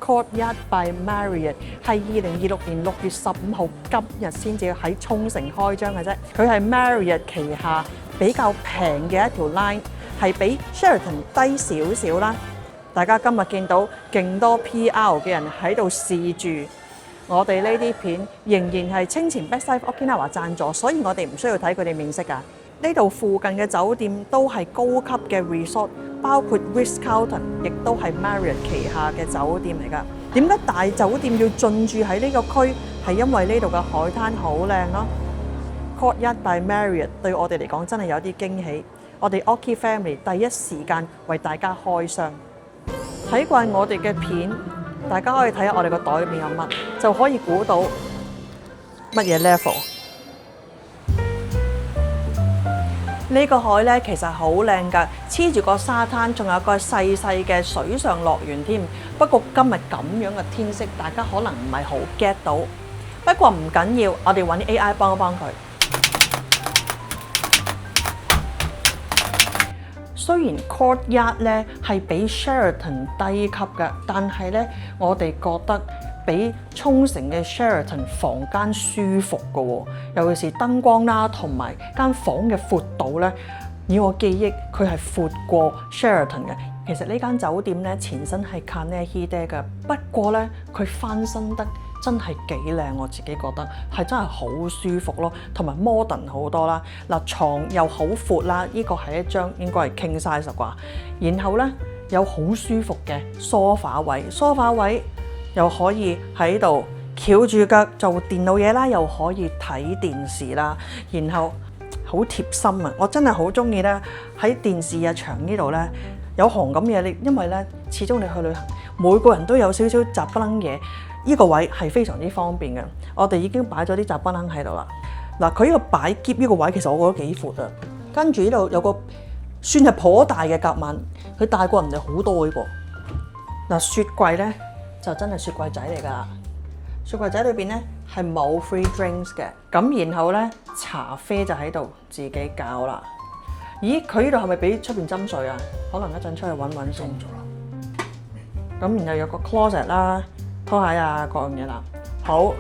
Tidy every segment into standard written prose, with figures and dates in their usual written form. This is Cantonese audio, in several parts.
Courtyard by Marriott 係2026年6月15號今日先至喺沖繩開張嘅啫。佢係 Marriott 旗下比較平嘅一條 line， 係比 Sheraton 低少少啦。大家今日見到勁多 PR 嘅人喺度試住，我哋呢啲片仍然係清前 Best Life Okinawa 贊助，所以我哋唔需要睇佢哋面色㗎。呢度附近嘅酒店都係高級嘅 resort， 包括 Ritz-Carlton， 亦都係 Marriott 旗下嘅酒店嚟㗎。點解大酒店要進駐喺呢個區？係因為呢度嘅海灘好靚咯。Courtyard by Marriott 對我哋嚟講真係有啲驚喜。我哋 Oki Family 第一時間為大家開箱。睇慣我哋嘅片，大家可以睇下我哋個袋入面有乜，就可以估到乜嘢 level。呢個海咧其實好靚㗎，黐住個沙灘，仲有個細細嘅水上樂園添。不過今日咁樣嘅天色，大家可能唔係好 get 到。不過唔緊要，我哋揾啲 AI 幫一幫佢。雖然 Courtyard 咧係比 Sheraton 低級嘅，但係咧我哋覺得比沖繩嘅 Sheraton 房間舒服嘅喎，尤其是燈光啦，同埋間房嘅闊度咧，以我記憶佢係闊過 Sheraton 嘅。其實呢間酒店咧前身係 Kanehide 嘅，不過咧佢翻新得真係幾靚，我自己覺得係真係好舒服咯，同埋 modern 好多啦。嗱，床又好闊啦，呢個係一張應該係 king size 啩。然後咧有好舒服嘅 sofa 位又可以喺度翹住腳做電腦嘢啦，又可以睇電視啦。然後好貼心啊！我真係好中意咧喺電視啊牆呢度咧有行咁嘢，因為咧始終你去旅行，每個人都有少少雜不楞嘢。呢個位係非常之方便嘅，我哋已經擺咗啲雜不楞喺度啦。嗱，佢呢個擺篋呢個位其實我覺得幾闊啊。跟住呢度有個算係頗大嘅夾萬，佢大過人哋好多呢個。嗱，雪櫃咧就真係雪櫃仔嚟㗎啦。雪櫃仔裏邊咧係冇 free drinks 嘅，咁然後咧茶啡就喺度自己搞啦。咦，佢呢度係咪俾出邊斟水啊？可能一陣出去揾先。咁然後有個 closet 啦。拖鞋啊，各樣嘢啦。好，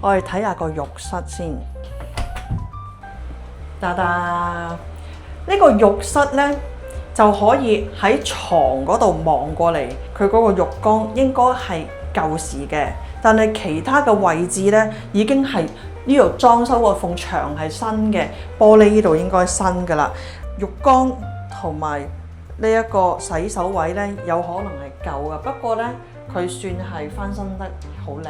我哋睇下個浴室先。噠噠，呢個浴室咧就可以喺床嗰度望過嚟，佢嗰個浴缸應該係舊時嘅，但係其他嘅位置咧已經係呢度裝修個埲牆係新嘅，玻璃呢度應該新㗎啦。浴缸同埋呢一個洗手位咧有可能係舊㗎，不過咧佢算係翻新得好靚。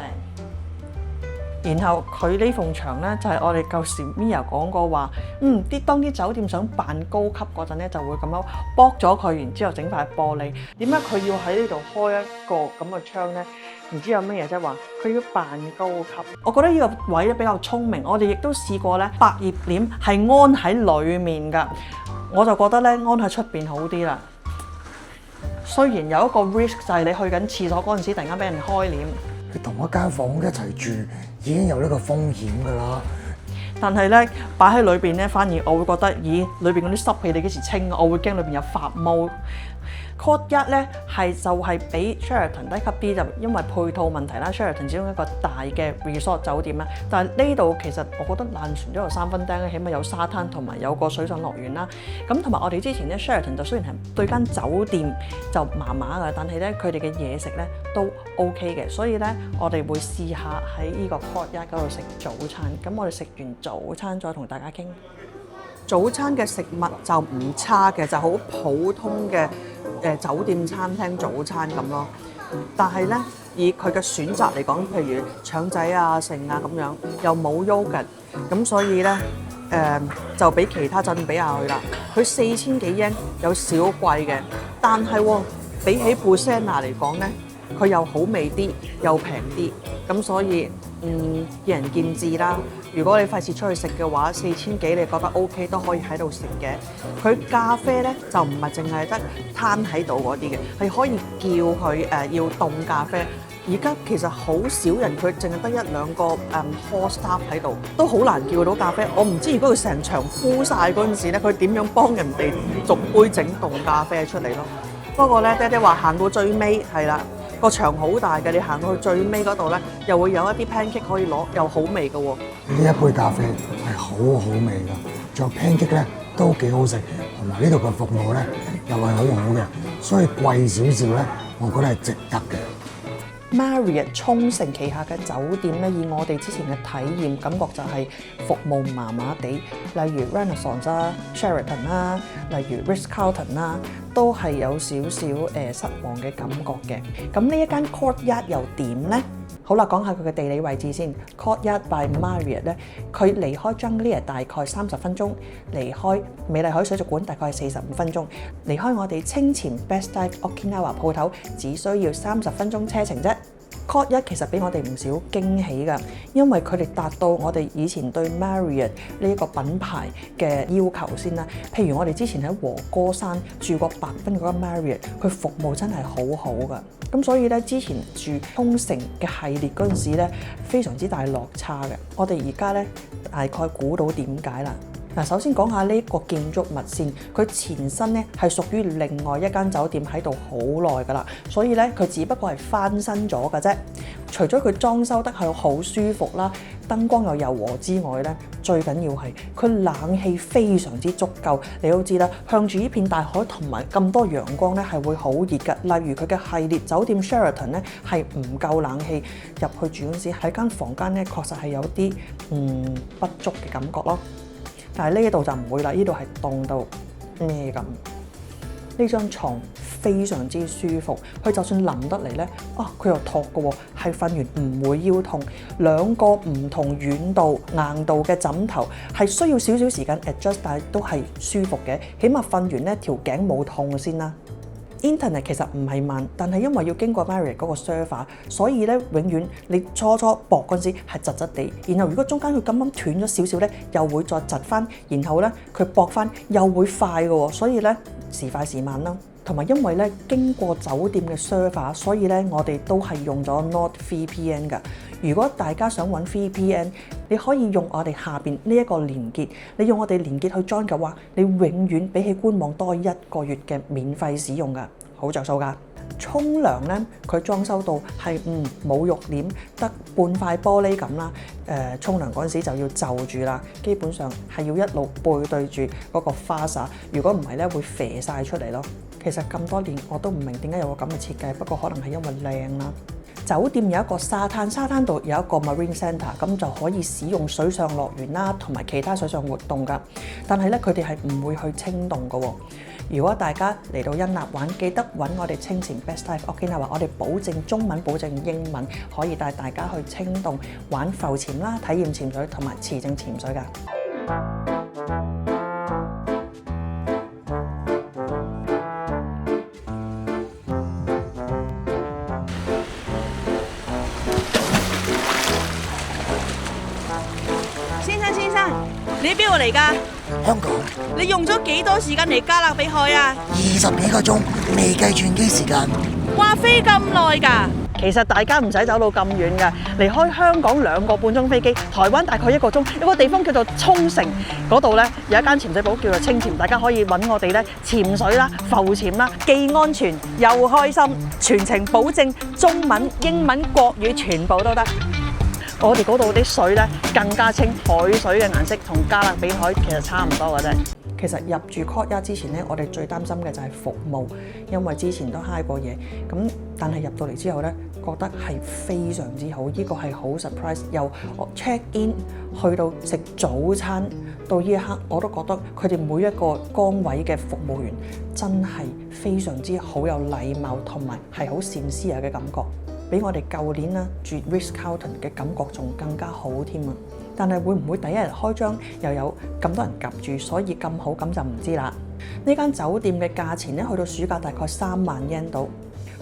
然後佢呢埲牆咧就係我哋舊時 Mia 講過話，當啲酒店想扮高級嗰陣咧，就會咁樣剝咗佢，然之後整塊玻璃。點解佢要喺呢度開一個咁嘅窗咧？唔知有乜嘢啫，話佢要扮高級。我覺得呢個位咧比較聰明。我哋亦都試過咧，百葉簾係安喺裡面㗎，我就覺得咧安喺出邊好啲啦。雖然有一個 risk 就係你去緊廁所嗰陣時，突然間俾人開簾。你同一間房一齊住已經有呢個風險㗎啦。但係咧擺喺裏邊咧，反而我會覺得，咦，裏邊嗰啲濕氣你幾時清啊？我會驚裏邊有發毛。Courtyard 咧就係比 Sheraton 低級啲，就因為配套問題啦。Sheraton 始終一個大嘅 resort 酒店啦，但係呢度其實我覺得爛船都有三分釘咧，起碼有沙灘同埋有個水上樂園啦。咁同埋我哋之前咧 Sheraton 就雖然係對間酒店就麻麻㗎，但係咧佢哋嘅嘢食咧都 OK 嘅，所以咧我哋會試下喺呢個 Courtyard 嗰度食早餐。咁我哋食完早餐再同大家傾。早餐嘅食物就唔差嘅，就好普通嘅酒店餐廳早餐咁咯。但係咧，以佢嘅選擇嚟講，譬如腸仔啊、剩啊咁樣，又冇 yogurt，咁所以咧就比其他酒店比下去啦。佢4000幾yen有少貴嘅，但係比起 Busana 嚟講咧，佢又好味啲，又平啲，咁所以見仁見智啦。如果你費事出去食嘅話，4000幾你覺得 OK 都可以喺度食嘅。佢咖啡咧就唔係淨係得攤喺度嗰啲嘅，係可以叫佢要凍咖啡。而家其實好少人，佢淨係得1-2個hall staff 喺度，都好難叫到咖啡。我唔知如果佢成場敷晒嗰陣時咧，佢點樣幫人哋逐杯整凍咖啡出嚟咯？不過咧，爹哋話行到最尾係啦。個場好大嘅，你行到去最尾嗰度咧，又會有一啲 pancake 可以攞，又好味嘅喎。呢一杯咖啡係好好味㗎，仲有 pancake 咧都幾好食，同埋呢度嘅服務咧又係好好嘅，所以貴少少咧，我覺得係值得嘅。Marriott 沖繩旗下嘅酒店咧，以我哋之前嘅體驗感覺就係服務麻麻地，例如 Renaissance 啦、Sheraton 啦，例如 Ritz-Carlton 啦，都係有少少失望嘅感覺嘅。咁呢一間 Courtyard 又點呢？好啦，講下佢嘅地理位置先。Courtyard by Marriott 咧，佢離開 Junglear 大概30分鐘，離開美麗海水族館大概係45分鐘，離開我哋清潛 Best Dive Okinawa 鋪頭只需要30分鐘車程啫。Courtyard 其實俾我哋唔少驚喜㗎，因為佢哋達到我哋以前對 Marriott 呢一個品牌嘅要求先啦。譬如我哋之前喺和歌山住過白濱嗰個 Marriott，佢服務真係好好㗎。咁所以咧，之前住沖繩嘅系列嗰陣時咧，非常之大落差嘅。我哋而家咧大概估到點解啦。嗱，首先講下呢個建築物先，佢前身咧係屬於另外一間酒店喺度好耐㗎啦，所以咧佢只不過係翻新咗㗎啫。除咗佢裝修得係好舒服啦，燈光又柔和之外咧，最緊要係佢冷氣非常之足夠。你都知啦，向住呢片大海同埋咁多陽光咧，係會好熱㗎。例如佢嘅系列酒店 Sheraton 咧係唔夠冷氣，入去住嗰陣時喺間房間咧確實係有啲不足嘅感覺咯。但係呢一度就唔會啦，呢度係凍到咩咁。呢張床非常之舒服，佢就算腍得嚟咧，佢又托嘅喎，係瞓完唔會腰痛。兩個唔同軟度、硬度嘅枕頭係需要少少時間 adjust， 但係都係舒服嘅。起碼瞓完咧條頸冇痛先啦。Internet 其實唔係慢，但係因為要經過 Marriott 嗰個 server， 所以咧永遠你初駁嗰陣時係窒窒地，然後如果中間佢咁啱斷咗少少咧，又會再窒翻，然後咧佢駁翻又會快嘅喎，所以咧時快時慢啦。同埋因為咧經過酒店嘅 server， 所以咧我哋都係用咗 NordVPN 㗎。如果大家想揾 VPN， 你可以用我哋下邊呢一個連結，你用我哋連結去 join 嘅話，你永遠比起官網多1個月嘅免費使用㗎，好着數㗎。沖涼咧，佢裝修到係冇浴簾，得半塊玻璃咁啦。沖涼嗰陣時就要就住啦，基本上係要一路背對住嗰個花灑，如果唔係咧會肥晒出嚟咯。其實咁多年我都唔明點解有個咁嘅設計，不過可能係因為靚啦。酒店有一個沙灘度有一個 Marine Centre， 咁就可以使用水上樂園啦，同埋其他水上活動㗎。但係咧，佢哋係唔會去清凍㗎喎。如果大家嚟到恩納玩，記得揾我哋清潛 Best Dive Okinawa，我哋保證中文、保證英文，可以帶大家去清凍玩浮潛啦、體驗潛水同埋持證潛水㗎。先生，你喺邊度嚟㗎？香港你用咗幾多時間嚟加勒比海啊20幾個鐘，未計轉機時間。哇，飛咁耐㗎？其實大家唔使走到咁遠㗎，離開香港2個半鐘飛機，台灣大概1個鐘，有個地方叫做沖繩，嗰度咧有一間潛水堡叫做清潛，大家可以揾我哋咧潛水啦、浮潛啦，既安全又開心，全程保證中文、英文、國語全部都得。我哋嗰度啲水咧更加清，海水嘅顏色同加勒比海其實差唔多嘅啫。其實入住 Courtyard 之前咧，我哋最擔心嘅就係服務，因為之前都嗨過嘢。咁但係入到嚟之後咧，覺得係非常之好，呢個係好 surprise。由我 check in 去到食早餐，到呢一刻我都覺得佢哋每一個崗位嘅服務員真係非常之好有禮貌，同埋係好善思嘅感覺。比我哋舊年啦住 Ritz-Carlton 嘅感覺仲更加好添啊！但係會唔會第一日開張又有咁多人夾住，所以咁好咁就唔知啦。呢間酒店嘅價錢咧，去到暑假大概3萬yen度，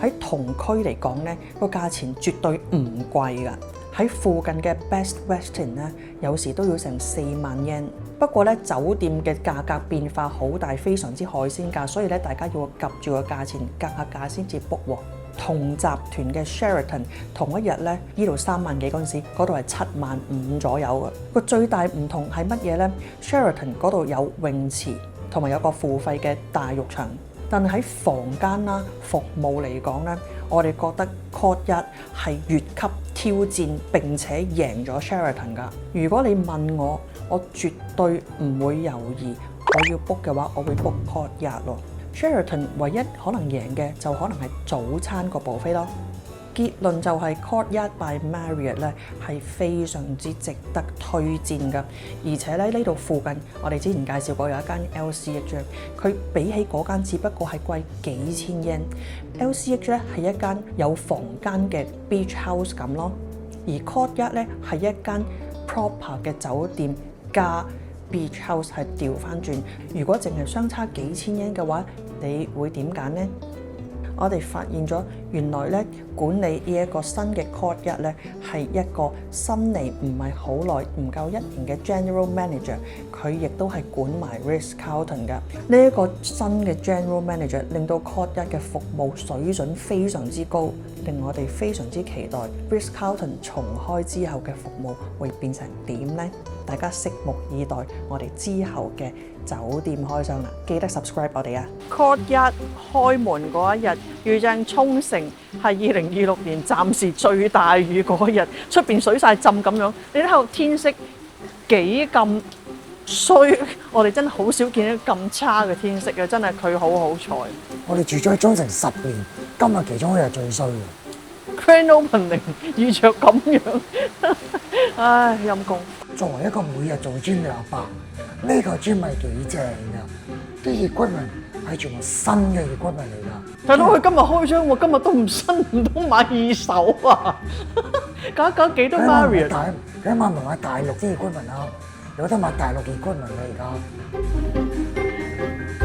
喺同區嚟講咧，個價錢絕對唔貴㗎。喺附近嘅 Best Western 咧，有時都要成4萬yen。不過咧，酒店嘅價格變化好大，非常之海鮮價，所以咧大家要夾住個價錢，夾下價先至 book 喎。同集團嘅 Sheraton 同一日咧，呢度3萬幾嗰陣時，嗰度係7萬5左右嘅。個最大唔同係乜嘢咧 ？Sheraton 嗰度有泳池，同埋有個付費嘅大浴場。但係喺房間啦、服務嚟講咧，我哋覺得 Court 1係越級挑戰並且贏咗 Sheraton 㗎。如果你問我，我絕對唔會猶豫，我要 book 嘅話，我會 book Court 1咯。Sheraton 唯一可能贏嘅就可能係早餐個 buffet 咯。結論就係 Court 1 by Marriott 咧係非常之值得推薦㗎，而且咧呢度附近我哋之前介紹過有一間 LCH， 佢比起嗰間只不過係貴幾千 yen。LCH 咧係一間有房間嘅 beach house 咁咯，而 Court 1咧係一間 proper 嘅酒店加 beach house 係調翻轉。如果淨係相差幾千 yen 嘅話，你會點揀呢？我哋發現咗原來咧管理呢一個新嘅 Court 1咧係一個新嚟唔係好耐唔夠1年嘅 General Manager， 佢亦都係管埋 Ritz-Carlton 㗎。呢一個新嘅 General Manager 令到 Court 1嘅服務水準非常之高，令我哋非常之期待 Ritz-Carlton 重開之後嘅服務會變成點呢？大家拭目以待我哋之後嘅酒店開箱啦！記得 subscribe 我哋啊 ！Court 1開門嗰一日，遇正沖繩係2026年暫時最大雨嗰一日，出邊水晒浸咁樣。你睇下天色幾咁衰，我哋真係好少見到咁差嘅天色嘅，真係佢好好彩。我哋住咗喺沖繩10年，今日其中一日最衰嘅。Grand Opening 遇着咁樣，唉陰公。作為一個每日做 gym 嘅阿伯，呢個 gym 係幾正㗎，啲 equipment 係全部新嘅 equipment 嚟㗎。睇到佢今日開張喎，今日都唔新，唔通買二手啊？搞幾多 Marriott？ 起碼唔係買大陸啲 equipment 啊，有得買大陸 equipment 嘅而家。